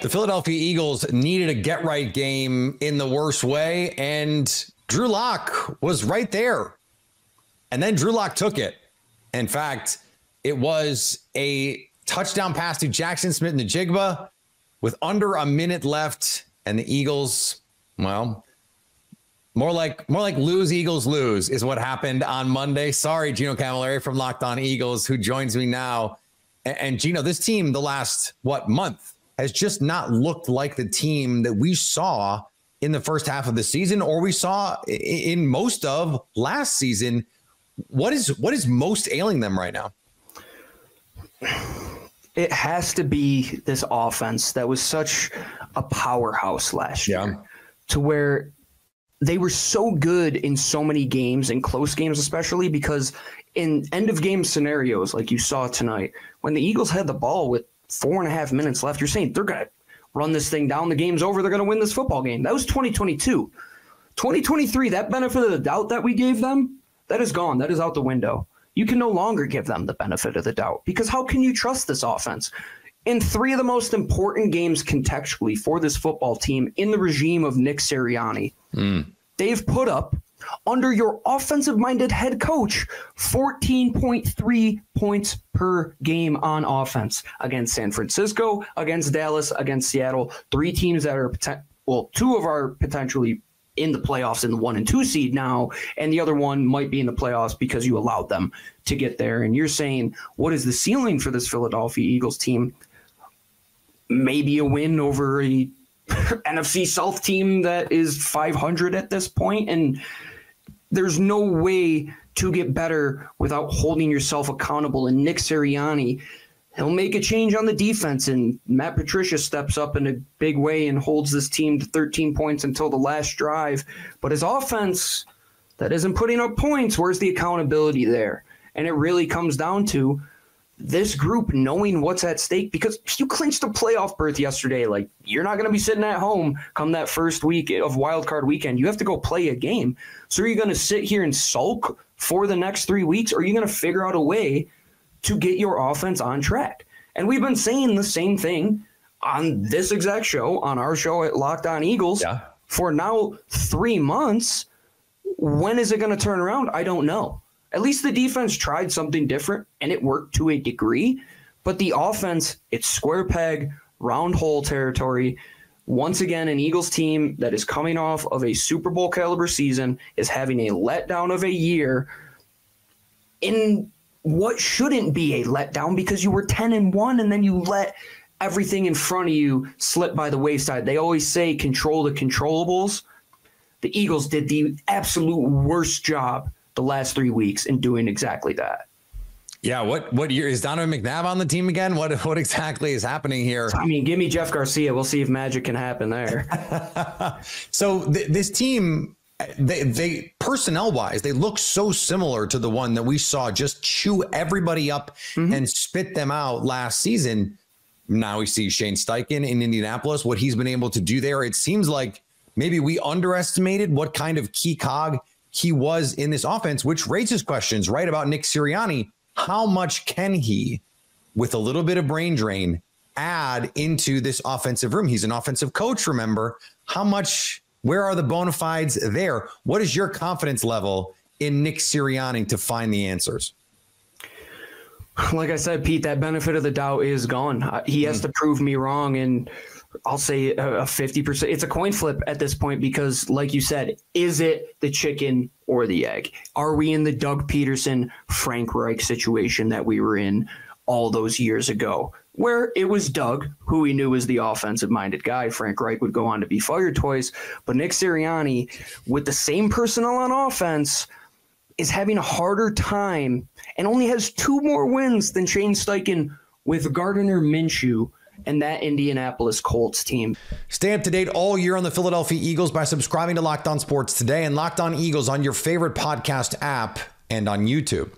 The Philadelphia Eagles needed a get-right game in the worst way, and Drew Lock was right there. And then Drew Lock took it. In fact, it was a touchdown pass to Jackson Smith-Njigba with under a minute left, and the Eagles, well, more like lose Eagles lose is what happened on Monday. Sorry, Gino Cammileri from Locked On Eagles, who joins me now. And Gino, this team the last, month has just not looked like the team that we saw in the first half of the season, or we saw in most of last season. What is most ailing them right now? It has to be this offense that was such a powerhouse last year, to where they were so good in so many games, in close games especially, because in end-of-game scenarios like you saw tonight, when the Eagles had the ball with 4.5 minutes left, you're saying they're going to run this thing down, the game's over, they're going to win this football game. That was 2022. 2023, that benefit of the doubt that we gave them, that is gone. That is out the window. You can no longer give them the benefit of the doubt, because how can you trust this offense? In 3 of the most important games contextually for this football team in the regime of Nick Sirianni, they've put up, under your offensive-minded head coach, 14.3 points per game on offense against San Francisco, against Dallas, against Seattle, 3 teams that are, 2 of our potentially in the playoffs in the 1 and 2 seed now, and the other one might be in the playoffs because you allowed them to get there. And you're saying, what is the ceiling for this Philadelphia Eagles team? Maybe a win over a NFC South team that is 500 at this point, and there's no way to get better without holding yourself accountable. And Nick Sirianni, he'll make a change on the defense, and Matt Patricia steps up in a big way and holds this team to 13 points until the last drive. But his offense that isn't putting up points, where's the accountability there? And it really comes down to this group knowing what's at stake, because you clinched a playoff berth yesterday. Like, you're not going to be sitting at home come that first week of wild card weekend. You have to go play a game. So are you going to sit here and sulk for the next 3 weeks, or are you going to figure out a way to get your offense on track? And we've been saying the same thing on this exact show, on our show at Locked On Eagles, for now 3 months. When is it going to turn around? I don't know. At least the defense tried something different, and it worked to a degree. But the offense, it's square peg, round hole territory. Once again, an Eagles team that is coming off of a Super Bowl caliber season is having a letdown of a year in what shouldn't be a letdown, because you were 10-1 and then you let everything in front of you slip by the wayside. They always say control the controllables. The Eagles did the absolute worst job the last 3 weeks in doing exactly that. Yeah, what year is Donovan McNabb on the team again? What exactly is happening here? I mean, give me Jeff Garcia. We'll see if magic can happen there. So this team, they personnel wise, they look so similar to the one that we saw just chew everybody up and spit them out last season. Now we see Shane Steichen in Indianapolis, what he's been able to do there. It seems like maybe we underestimated what kind of key cog he was in this offense, which raises questions, right, about Nick Sirianni. How much can he, with a little bit of brain drain, add into this offensive room? He's an offensive coach, remember. How much, where are the bona fides there? What is your confidence level in Nick Sirianni to find the answers? Like I said, Pete, that benefit of the doubt is gone. He has to prove me wrong, and I'll say a 50%. It's a coin flip at this point, because like you said, is it the chicken or the egg? Are we in the Doug Peterson, Frank Reich situation that we were in all those years ago, where it was Doug, who we knew was the offensive-minded guy? Frank Reich would go on to be fired twice. But Nick Sirianni, with the same personnel on offense, is having a harder time and only has 2 more wins than Shane Steichen with Gardner Minshew and that Indianapolis Colts team. Stay up to date all year on the Philadelphia Eagles by subscribing to Locked On Sports today and Locked On Eagles on your favorite podcast app and on YouTube.